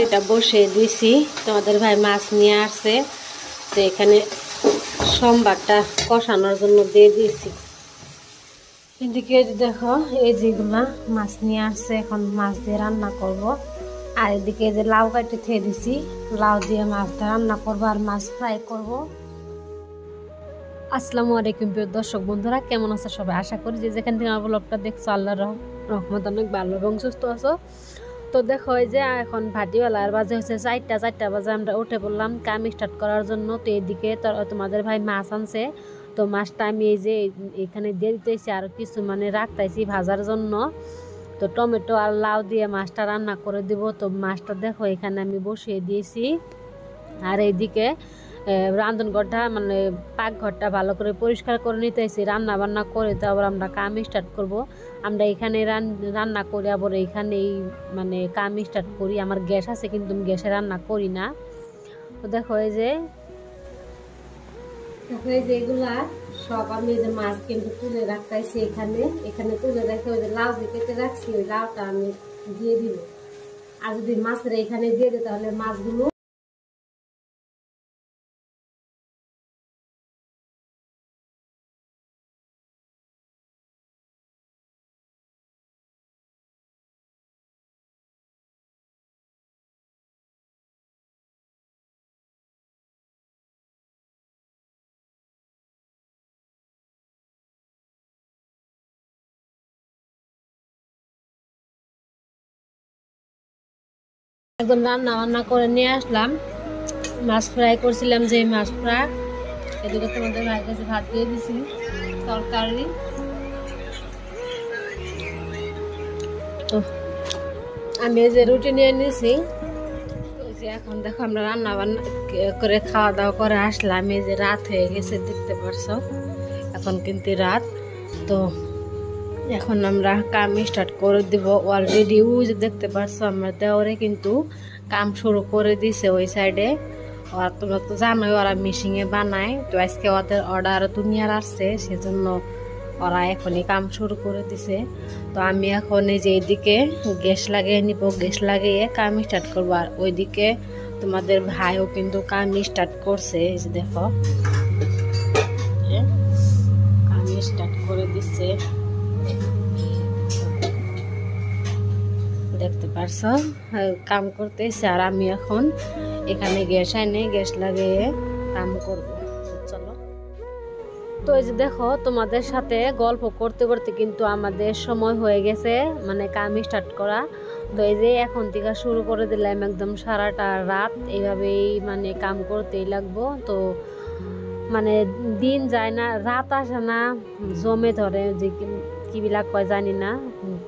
কড়াইটা বসিয়ে দিয়েছি, তোমাদের ভাই মাছ নিয়ে আসছে, তো এখানে সোমবারটা কষানোর জন্য দিয়ে দিয়েছি। কিন্তু কেউ দেখো এই যেগুলা মাছ নিয়ে আসছে, এখন মাছ দিয়ে রান্না করব। আর এদিকে যে লাউ কাটে খেয়ে দিছি, লাউ দিয়ে মাছটা রান্না করবো আর মাছ ফ্রাই করব। আসসালামু আলাইকুম প্রিয় দর্শক বন্ধুরা, কেমন আছো সবাই? আশা করি যে যেখান থেকে আমার ব্লগটা দেখছো আল্লাহর রহমত অনেক ভালো এবং সুস্থ আছো। তো দেখো এই যে এখন ভাটিবেলা আর বাজে হচ্ছে 4টা বাজে, আমরা উঠে পড়লাম কাম স্টার্ট করার জন্য। তো এদিকে তোমাদের ভাই মাছ আনছে, তো মাছটা আমি এই যে এখানে দিয়ে দিতেছি আর কিছু মানে রাখতেছি ভাজার জন্য। তো টমেটো আর লাউ দিয়ে মাছটা রান্না করে দিব। তো মাছটা দেখো এখানে আমি বসিয়ে দিয়েছি। আর এইদিকে রান্ধনঘরটা মানে পাকঘরটা ভালো করে পরিষ্কার করে নিতেছি, রান্না বান্না করে তো আবার আমরা কাম স্টার্ট করব। আমরা এখানে রান্না করি, আবার এইখানেই মানে কাম স্টার্ট করি। আমার গ্যাস আছে কিন্তু আমি গ্যাসে রান্না করি না। তো দেখো এই যে এগুলা সব আমি যে মাছ কিন্তু তুলে রাখতেছি এখানে তুলে রেখে ওই যে লাউ যে কেটে রাখছি ওই লাউটা আমি দিয়ে দিব। আর যদি মাছের এখানে দিয়ে দিই তাহলে মাছগুলো একদম রান্না বান্না করে নিয়ে আসলাম। মাছ ফ্রাই করছিলাম যে মাছ ফ্রাই, এদিকে তোমাদের ভাই কাছে ভাত দিয়ে দিছি, তরকারি। তো আমি এই যে রুটি নিয়ে নিয়েছি। ওই যে এখন দেখো আমরা রান্না বান্না করে খাওয়া দাওয়া করে আসলাম। এই যে রাত হয়ে গেছে দেখতে পারছো, এখন কিন্তু রাত। তো এখন আমরা কাম স্টার্ট করে দিব অলরেডি। ওই যে দেখতে পারছো আমরা দেওয়ারে কিন্তু কাম শুরু করে দিছে ওই সাইডে। আর তোমরা তো জানোই ওরা মেশিনে বানায়, তো আজকে ওদের অর্ডার দুনিয়ার আসছে, সেজন্য ওরা এখনই কাম শুরু করে দিছে। তো আমি এখন এই যে এইদিকে গ্যাস লাগিয়ে নিব, গ্যাস লাগিয়ে কাম স্টার্ট করবো। আর ওইদিকে তোমাদের ভাইও কিন্তু কাম স্টার্ট করছে, এই যে দেখো কাম স্টার্ট করে দিচ্ছে, দেখতে পারছো কাম করতেছে। আর আমি এখন এখানে গ্যাস আনে গ্যাস লাগিয়ে কাম করব। চলো, তো এই যে দেখো তোমাদের সাথে গল্প করতে করতে কিন্তু আমাদের সময় হয়ে গেছে মানে কাম স্টার্ট করা। তো এই যে এখন থেকে শুরু করে দিলাম একদম সারাটা রাত এইভাবেই মানে কাম করতেই লাগবো। তো মানে দিন যায় না, রাত আসে না, জমে ধরে যে কি বিলাক কয় জানি না।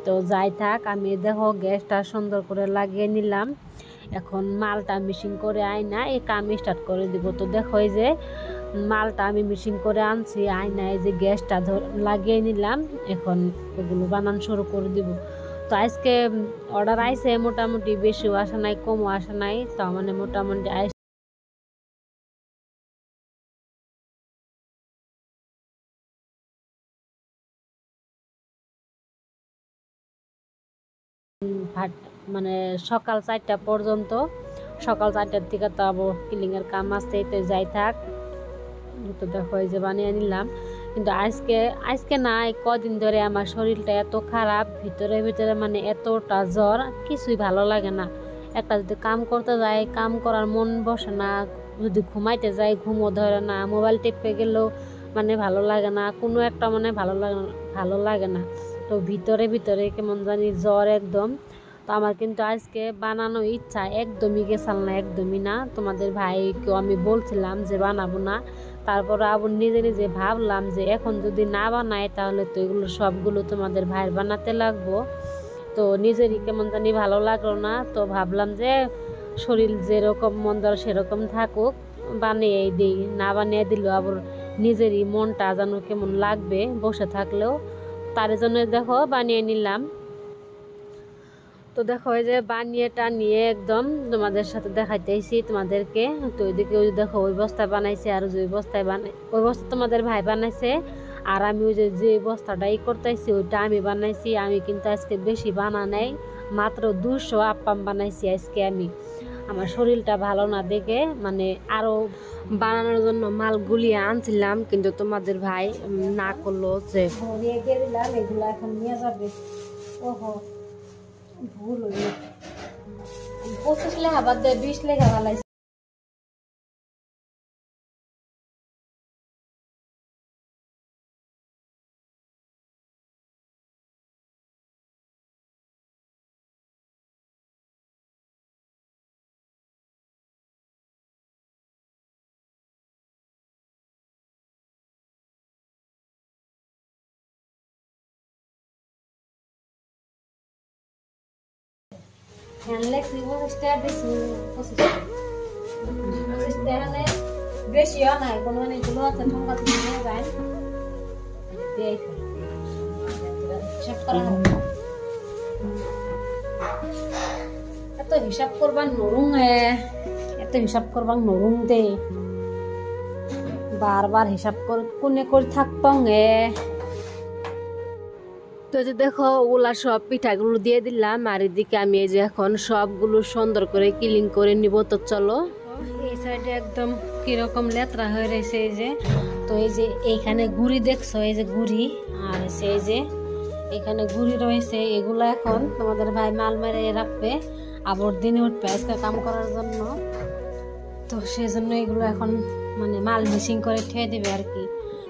তো যাই থাক, আমি দেখো গ্যাসটা সুন্দর করে লাগিয়ে নিলাম। এখন মালটা মিশিং করে আইনা এই কাম স্টার্ট করে দিব। তো দেখো এই যে মালটা আমি মিশিং করে আনছি, আইনা এই যে গ্যাসটা লাগিয়ে নিলাম, এখন ওগুলো বানান শুরু করে দিব। তো আজকে অর্ডার আইছে, মোটামুটি বেশিও আসা নাই কমও আসা নাই, তো মানে মোটামুটি মানে সকাল 4টা পর্যন্ত, সকাল 4টার থেকে তো আবার কিলিংয়ের কাম আসছে, তো যাই থাক। তো দেখো এই যে বানিয়ে নিলাম। কিন্তু আজকে না, কদিন ধরে আমার শরীরটা এত খারাপ, ভিতরে ভিতরে মানে এতটা জ্বর, কিছুই ভালো লাগে না। একটা যদি কাম করতে যাই কাম করার মন বসে না, যদি ঘুমাইতে যাই ঘুমও ধরে না, মোবাইল টিপে গেলেও মানে ভালো লাগে না, কোনো একটা মানে ভালো লাগে না। তো ভিতরে ভিতরে কেমন জানি জ্বর একদম। তো আমার কিন্তু আজকে বানানো ইচ্ছা একদমই গেছাল না, একদমই না। তোমাদের ভাইকেও আমি বলছিলাম যে বানাবো না, তারপর আবার নিজে নিজে ভাবলাম যে এখন যদি না বানাই তাহলে তো এগুলো সবগুলো তোমাদের ভাইয়ের বানাতে লাগবো। তো নিজেরই কেমন জানি ভালো লাগলো না, তো ভাবলাম যে শরীর যেরকম মন ধরো সেরকম থাকুক, বানিয়ে দিই। না বানিয়ে দিলেও আবার নিজেরই মনটা যেন কেমন লাগবে বসে থাকলেও, তার জন্য দেখো বানিয়ে নিলাম। তো দেখো এই যে বানিয়ে টানিয়ে একদম তোমাদের সাথে দেখাইতেছি তোমাদেরকে। তো ওইদিকে ওই দেখো ওই বস্তায় বানাইছে, আর ওই বস্তায় ওই বস্তা তোমাদের ভাই বানাইছে। আর আমি ওই যে বস্তাটাই করতেছি ওইটা আমি বানাইছি। আমি কিন্তু আজকে বেশি বানা নাই, মাত্র 200 আপ্পাম বানাইছি আজকে আমি। আমার শরীরটা ভালো না দেখে মানে আরো বানানোর জন্য মাল গুলিয়ে আনছিলাম, কিন্তু তোমাদের ভাই না করলো যে ভরিয়ে দিয়ে দিলাম, এগুলো এখন নিয়ে যাবে। ওহো ভুল হইল, 25 লেখা বাদ দিয়ে 20 লেখা ভালাইছে। বেশিও নাই, কোনো এগুলো আছে ঠোঙ্গা নিয়ে যায় এত হিসাব করবার নরুং, এত হিসাব করবার নরুং দে, বারবার হিসাব কোনে করে থাকতাম। তো যে দেখো ওগুলা সব পিঠাগুলো দিয়ে দিলাম, আর এদিকে আমি এই যে এখন সবগুলো সুন্দর করে ক্লিন করে নিব। তো চলো, এই সাইডে একদম কিরকম লেত্রা হয়ে রয়েছে এই যে। তো এই যে এইখানে গুড়ি দেখছো, এই যে গুড়ি, আর সেই যে এখানে গুড়ি রয়েছে, এগুলো এখন তোমাদের ভাই মাল মেরে রাখবে, আবার দিনে উঠবে আজকে কাম করার জন্য। তো সেই জন্য এগুলো এখন মানে মাল মিশিং করে ঠেয়ে দিবে আর কি।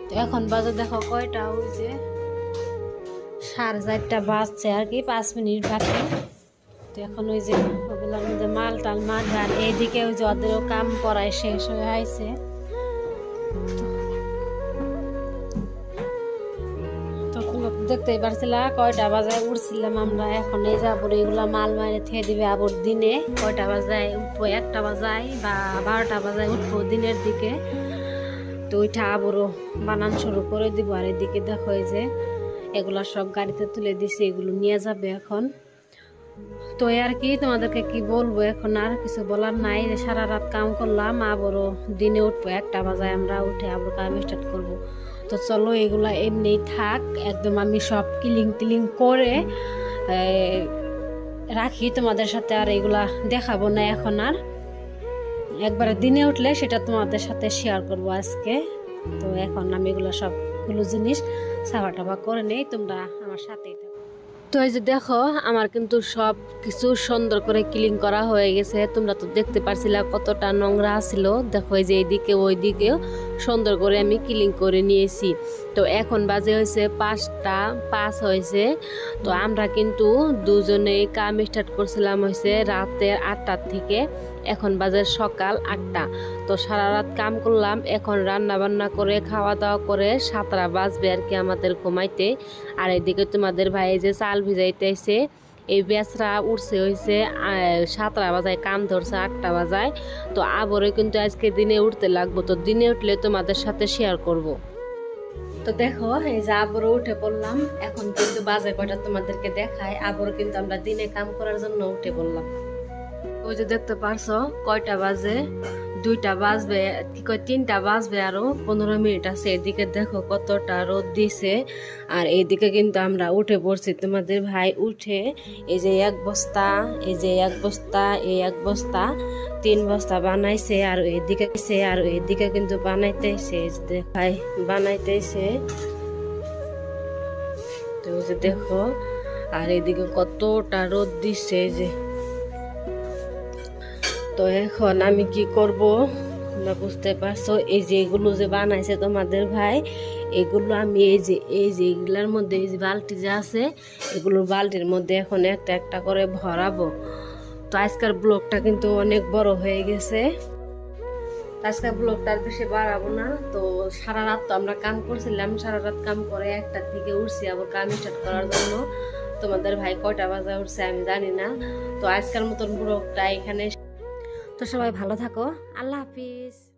তো এখন বাজে দেখো কয়টা, ওই যে 4:30 বাজছে আর কি, 5 মিনিট বাকি। তো এখন ওই যে ওগুলোর মধ্যে মাল টাল মারবে, আর এইদিকে ওই যে ওদেরও কাম করায় শেষ হয়ে আইছে। দেখতেই পারছিলাম কয়টা বাজায় উঠছিলাম আমরা। এখন এই যাবো এগুলা মাল মারে থেয়ে দিবে, আবার দিনে কয়টা বাজায় উঠবো, 1টা বাজায় বা 12টা বাজায় উঠবো দিনের দিকে। তো ওইটা আবারও বানান শুরু করে দিব। আর এদিকে দেখো এই যে এগুলা সব গাড়িতে তুলে দিছি, এগুলো নিয়ে যাবে এখন। তো আর কি তোমাদেরকে কি বলবো, এখন আর কিছু বলার নাই। সারা রাত কাম করলাম, আবারও দিনে উঠবো 1টা বাজায় আমরা, উঠে আবার কাম স্টার্ট করবো। তো চলো এগুলা এমনি থাক, একদম আমি সব ক্লিন করে রাখি তোমাদের সাথে, আর এগুলা দেখাবো না এখন। আর একবারে দিনে উঠলে সেটা তোমাদের সাথে শেয়ার করব আজকে। তো এখন আমি এগুলো সবগুলো জিনিস সাফা টাফা করে নেই, তোমরা আমার সাথেই থাকো। তো এই যে দেখো আমার কিন্তু সব কিছু সুন্দর করে ক্লিন করা হয়ে গেছে। তোমরা তো দেখতে পারছিলা কতটা নোংরা ছিল। দেখো এই যে এইদিকে ওইদিকেও সুন্দর করে আমি ক্লিন করে নিয়েছি। তো এখন বাজে হয়েছে 5টা 5 হয়েছে। তো আমরা কিন্তু দুজনেই কাম স্টার্ট করছিলাম হয়েছে রাতের 8টার থেকে, এখন বাজে সকাল 8টা। তো সারা রাত কাম করলাম, এখন রান্না বান্না করে খাওয়া দাওয়া করে 7টা বাজবে আর কি আমাদের ঘুমাইতে। আর এদিকে তোমাদের ভাই যে চাল ভিজাইতেছে, এই বেচরা উঠছে হয়েছে 7টা বাজায়, কাম ধরছে 8টা বাজায়। তো আবারও কিন্তু আজকে দিনে উঠতে লাগবো, তো দিনে উঠলে তোমাদের সাথে শেয়ার করব। তো দেখো এই যে আবারও উঠে পড়লাম, এখন কিন্তু বাজে কয়টা তোমাদেরকে দেখায়। আবারও কিন্তু আমরা দিনে কাম করার জন্য উঠে পড়লাম। ওই যে দেখতে পারছো কয়টা বাজে, 2টা বাজবে, কি কয় 3টা বাজবে, আরো 15 মিনিট আছে। এদিকে দেখো কতটা রোদ দিছে, আর এইদিকে কিন্তু আমরা উঠে পড়ছি। তোমাদের ভাই উঠে এই যে 1 বস্তা, এই যে 1 বস্তা, এই 1 বস্তা, 3 বস্তা বানাইছে। আর এদিকে কিন্তু বানাইতেছে, ভাই বানাইতেছে। তো এই যে দেখো, আর এদিকে কতটা রোদ দিছে যে। তো এখন আমি কি করব তোমরা বুঝতে পারছো। এই যে এগুলো যে বানাইছে তোমাদের ভাই, এগুলো আমি এই যে এগুলার মধ্যে এই যে বালতি যে আছে, এগুলো বালতির মধ্যে এখন একটা একটা করে ভরাবো। তো আজকের ব্লগটা কিন্তু অনেক বড় হয়ে গেছে, আজকের ব্লগটা আর বেশি বাড়াবো না। তো সারা রাত তো আমরা কাম করছিলাম, সারা রাত কাম করে 1টার দিকে উঠছি আবার কাম স্টার্ট করার জন্য। তোমাদের ভাই কয়টা বাজে উঠছে আমি জানি না। তো আজকের মতন ব্লগটা এখানে। তো সবাই ভালো থাকো, আল্লাহ হাফিজ।